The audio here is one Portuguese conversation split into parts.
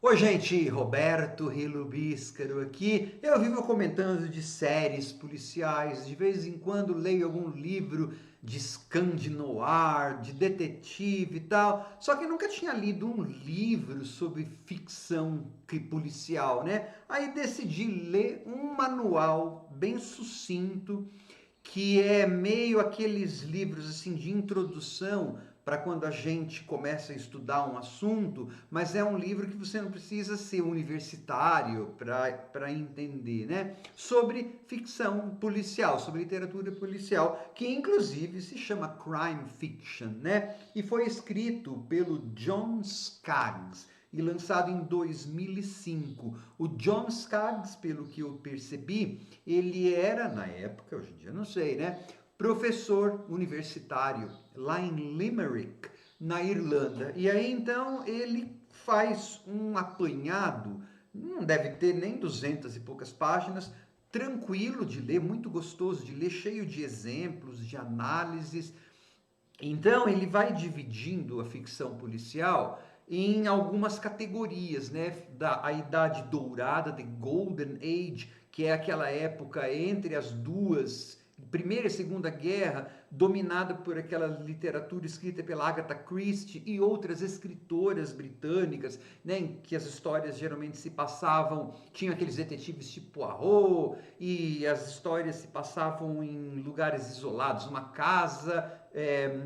Oi, gente, Roberto Relubíscaro aqui. Eu vivo comentando de séries policiais, de vez em quando leio algum livro de Scandinoir, de detetive e tal. Só que nunca tinha lido um livro sobre ficção policial, né? Aí decidi ler um manual bem sucinto que é meio aqueles livros assim de introdução para quando a gente começa a estudar um assunto, mas é um livro que você não precisa ser universitário para entender, né? Sobre ficção policial, sobre literatura policial, que inclusive se chama crime fiction, né? E foi escrito pelo John Skaggs e lançado em 2005. O John Skaggs, pelo que eu percebi, ele era, na época, hoje em dia não sei, né? Professor universitário lá em Limerick, na Irlanda. E aí então ele faz um apanhado, não deve ter nem 200 e poucas páginas, tranquilo de ler, muito gostoso de ler, cheio de exemplos, de análises. Então, ele vai dividindo a ficção policial em algumas categorias, né? A Idade Dourada, The Golden Age, que é aquela época entre as duas, Primeira e Segunda Guerra, dominada por aquela literatura escrita pela Agatha Christie e outras escritoras britânicas, né? Em que as histórias geralmente se passavam, tinham aqueles detetives tipo Poirot, e as histórias se passavam em lugares isolados, uma casa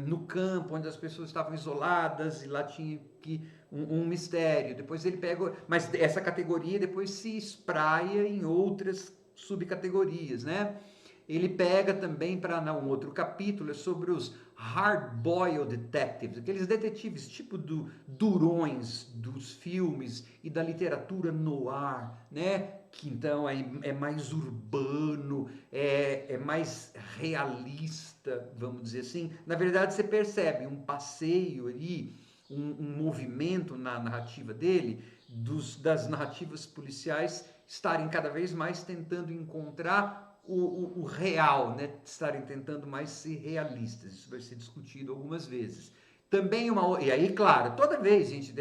no campo, onde as pessoas estavam isoladas e lá tinha que um mistério. Depois ele pega, mas essa categoria depois se espraia em outras subcategorias, né? Ele pega também para um outro capítulo sobre os hard-boiled detectives, aqueles detetives tipo durões dos filmes e da literatura noir, né? Que então é mais urbano, é mais realista, vamos dizer assim. Na verdade, você percebe um passeio ali, um movimento na narrativa dele, das narrativas policiais estarem cada vez mais tentando encontrar o real, né? Estarem tentando mais ser realistas. Isso vai ser discutido algumas vezes. Também e aí, claro, toda vez, gente,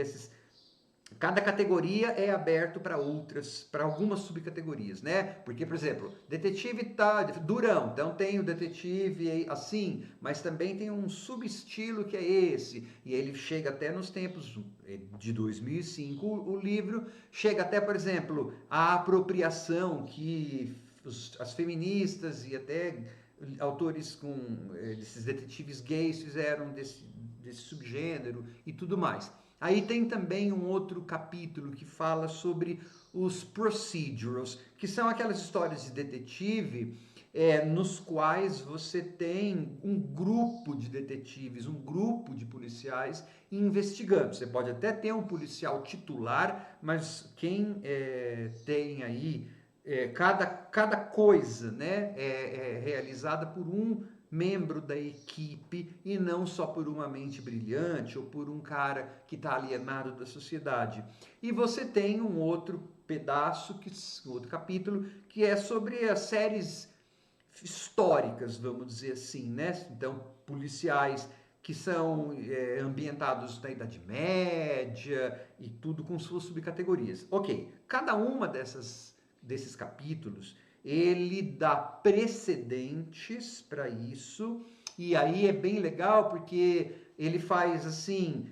cada categoria é aberto para outras, para algumas subcategorias, né? Porque, por exemplo, detetive tá durão, então tem o detetive assim, mas também tem um subestilo que é esse, e ele chega até nos tempos de 2005, o livro chega até, por exemplo, a apropriação que as feministas e até autores com esses detetives gays fizeram desse subgênero e tudo mais. Aí tem também um outro capítulo que fala sobre os procedurals, que são aquelas histórias de detetive nos quais você tem um grupo de detetives, um grupo de policiais investigando. Você pode até ter um policial titular, mas quem tem aí cada coisa, né, é realizada por um membro da equipe e não só por uma mente brilhante ou por um cara que está alienado da sociedade. E você tem um outro pedaço, um outro capítulo, que é sobre as séries históricas, vamos dizer assim, né? Então, policiais que são ambientados na Idade Média e tudo com suas subcategorias. Ok, cada uma desses capítulos ele dá precedentes para isso, e aí é bem legal porque ele faz assim,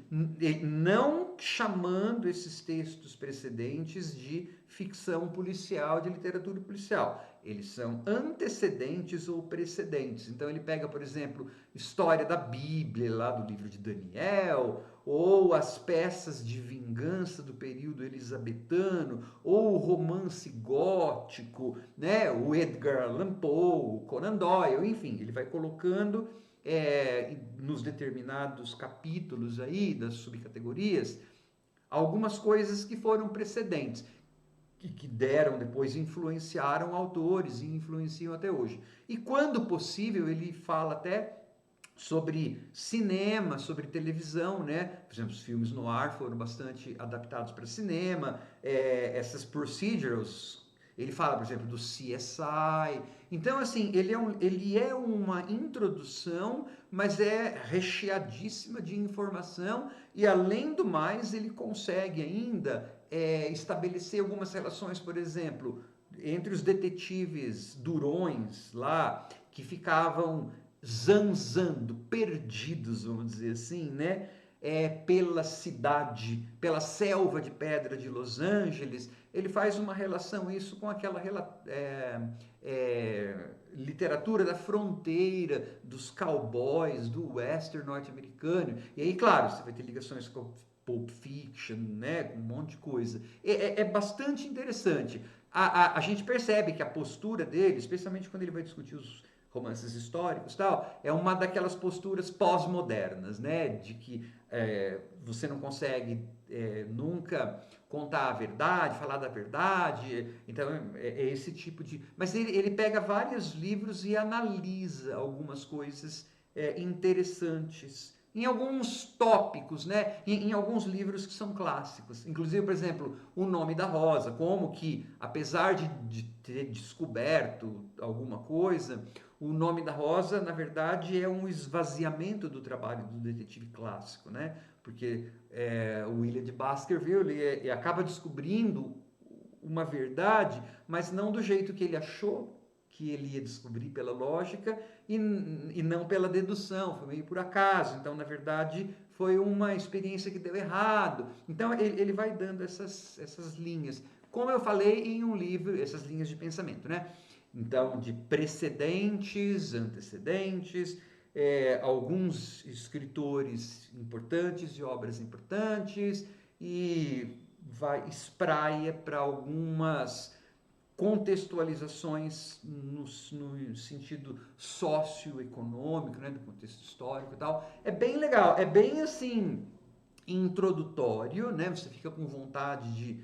não chamando esses textos precedentes de ficção policial, de literatura policial. Eles são antecedentes ou precedentes. Então ele pega, por exemplo, história da Bíblia, lá do livro de Daniel, ou as peças de vingança do período elisabetano, ou o romance gótico, né? O Edgar Allan Poe, o Conan Doyle, enfim, ele vai colocando nos determinados capítulos aí das subcategorias algumas coisas que foram precedentes que deram depois, influenciaram autores e influenciam até hoje. E quando possível, ele fala até sobre cinema, sobre televisão, né? Por exemplo, os filmes no ar foram bastante adaptados para cinema, essas procedurals Ele fala, por exemplo, do CSI. Então, assim, ele é uma introdução, mas é recheadíssima de informação e, além do mais, ele consegue ainda estabelecer algumas relações, por exemplo, entre os detetives durões lá, que ficavam zanzando, perdidos, vamos dizer assim, né? Pela cidade, pela selva de pedra de Los Angeles, ele faz uma relação isso com aquela literatura da fronteira, dos cowboys, do western norte-americano. E aí, claro, você vai ter ligações com Pulp Fiction, né, com um monte de coisa. É bastante interessante. A gente percebe que a postura dele, especialmente quando ele vai discutir os romances históricos tal, é uma daquelas posturas pós-modernas, né, de que você não consegue nunca contar a verdade, falar da verdade, então é esse tipo de... Mas ele pega vários livros e analisa algumas coisas interessantes em alguns tópicos, né? Em alguns livros que são clássicos. Inclusive, por exemplo, O Nome da Rosa, como que, apesar de ter descoberto alguma coisa, O Nome da Rosa, na verdade, é um esvaziamento do trabalho do detetive clássico, né? Porque o William de Baskerville ele acaba descobrindo uma verdade, mas não do jeito que ele achou que ele ia descobrir pela lógica e não pela dedução, foi meio por acaso. Então, na verdade, foi uma experiência que deu errado. Então, ele vai dando essas linhas. Como eu falei em um livro, essas linhas de pensamento, né? Então, de precedentes, antecedentes, alguns escritores importantes de obras importantes e vai espraia para algumas contextualizações no sentido socioeconômico, né, do contexto histórico e tal. É bem legal, é bem assim introdutório, né? Você fica com vontade de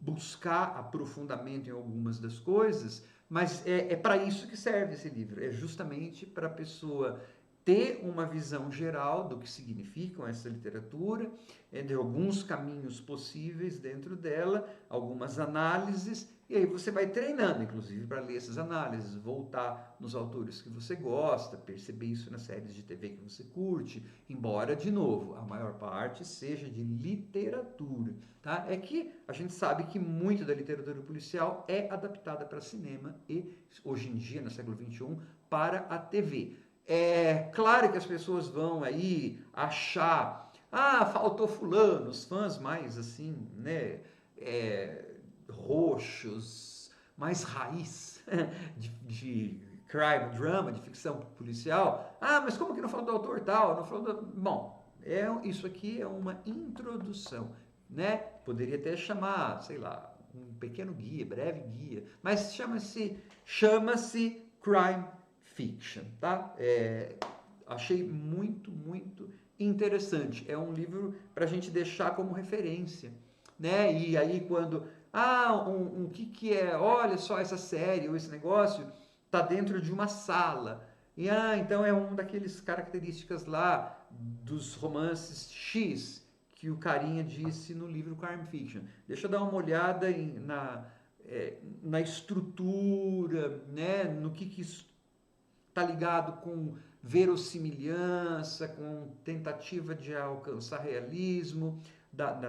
buscar aprofundamento em algumas das coisas, mas é para isso que serve esse livro, é justamente para a pessoa ter uma visão geral do que significam essa literatura, de alguns caminhos possíveis dentro dela, algumas análises, e aí você vai treinando, inclusive, para ler essas análises, voltar nos autores que você gosta, perceber isso nas séries de TV que você curte, embora, de novo, a maior parte seja de literatura, tá? É que a gente sabe que muito da literatura policial é adaptada para cinema e, hoje em dia, no século XXI, para a TV. É claro que as pessoas vão aí achar, faltou fulano, os fãs mais assim, né, roxos, mais raiz de crime drama, de ficção policial. Mas como que não falou do autor tal? Não falou do... Bom, isso aqui é uma introdução, né? Poderia até chamar, sei lá, um pequeno guia, breve guia, mas chama-se Crime Fiction, tá? Achei muito, muito interessante. É um livro para a gente deixar como referência, né? E aí quando, o que é? Olha só essa série ou esse negócio tá dentro de uma sala. E então é um daqueles características lá dos romances X que o carinha disse no livro Crime Fiction. Deixa eu dar uma olhada na estrutura, né? No que isso está ligado com verossimilhança, com tentativa de alcançar realismo na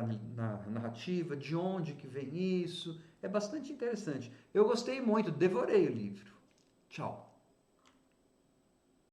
narrativa, de onde que vem isso. É bastante interessante. Eu gostei muito, devorei o livro. Tchau.